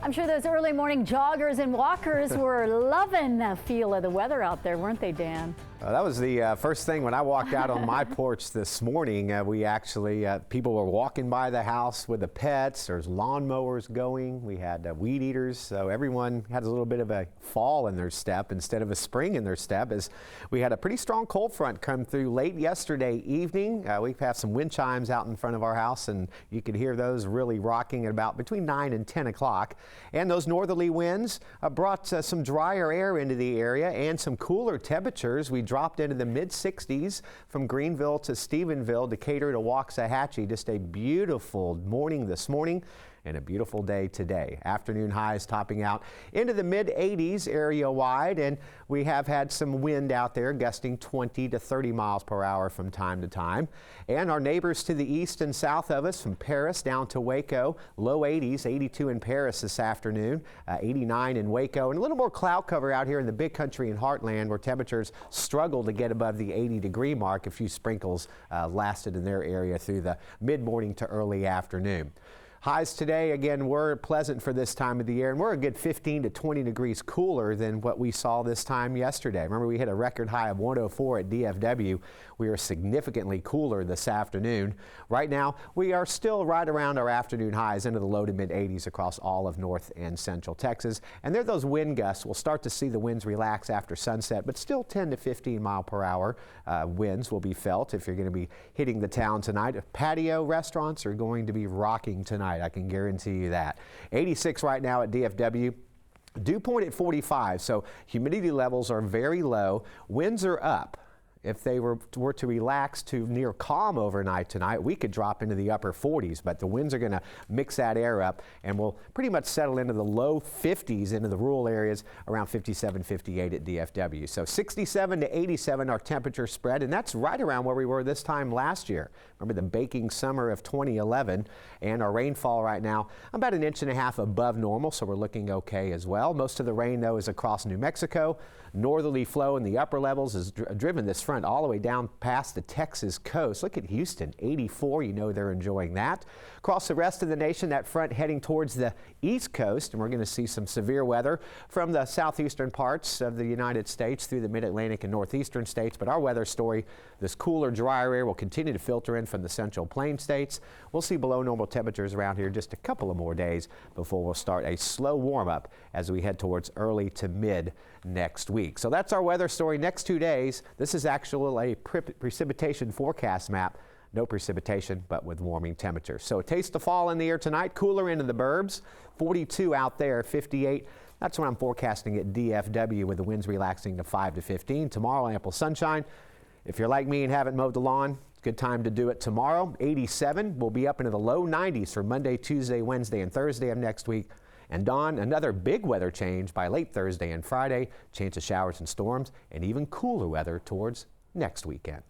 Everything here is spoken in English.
I'm sure those early morning joggers and walkers were loving the feel of the weather out there, weren't they, Dan? That was the first thing when I walked out on my porch this morning. People were walking by the house with the pets. There's lawnmowers going. We had weed eaters. So everyone had a little bit of a fall in their step instead of a spring in their step, as we had a pretty strong cold front come through late yesterday evening. We've had some wind chimes out in front of our house, and you could hear those really rocking at about between 9 and 10 o'clock. And those northerly winds brought some drier air into the area and some cooler temperatures. We dropped into the mid-60s from Greenville to Stephenville, Decatur to Waxahachie. Just a beautiful morning this morning and a beautiful day today. Afternoon highs topping out into the mid-80s area-wide, and we have had some wind out there gusting 20 to 30 miles per hour from time to time. And our neighbors to the east and south of us, from Paris down to Waco, low 80s, 82 in Paris this afternoon, 89 in Waco, and a little more cloud cover out here in the big country and heartland, where temperatures struggle to get above the 80-degree mark. A few sprinkles lasted in their area through the mid-morning to early afternoon. Highs today, again, were pleasant for this time of the year, and we're a good 15 to 20 degrees cooler than what we saw this time yesterday. Remember, we hit a record high of 104 at DFW. We are significantly cooler this afternoon. Right now, we are still right around our afternoon highs into the low to mid 80s across all of north and central Texas. And there are those wind gusts. We'll start to see the winds relax after sunset, but still 10 to 15 mile per hour winds will be felt if you're going to be hitting the town tonight. Patio restaurants are going to be rocking tonight. I can guarantee you that. 86 right now at DFW. Dew point at 45, so humidity levels are very low. Winds are up. If they were to relax to near calm overnight tonight, we could drop into the upper 40s, but the winds are going to mix that air up, and we'll pretty much settle into the low 50s into the rural areas, around 57, 58 at DFW. So 67 to 87 our temperature spread, and that's right around where we were this time last year. Remember the baking summer of 2011, and our rainfall right now about 1.5 inches above normal, so we're looking okay as well. Most of the rain, though, is across New Mexico. Northerly flow in the upper levels has driven this front all the way down past the Texas coast. Look at Houston, 84. You know they're enjoying that. Across the rest of the nation, that front heading towards the east coast, and we're going to see some severe weather from the southeastern parts of the United States through the mid-Atlantic and northeastern states. But our weather story, this cooler, drier air will continue to filter in from the central plain states. We'll see below normal temperatures around here just a couple of more days before we'll start a slow warm-up as we head towards early to mid next week. So that's our weather story. Next 2 days, this is actually a precipitation forecast map. No precipitation, but with warming temperatures. So a taste of fall in the air tonight, cooler into the burbs, 42 out there, 58. That's what I'm forecasting at DFW, with the winds relaxing to 5 to 15. Tomorrow, ample sunshine. If you're like me and haven't mowed the lawn, good time to do it tomorrow. 87 will be up into the low 90s for Monday, Tuesday, Wednesday, and Thursday of next week. And Dawn, another big weather change by late Thursday and Friday. Chance of showers and storms, and even cooler weather towards next weekend.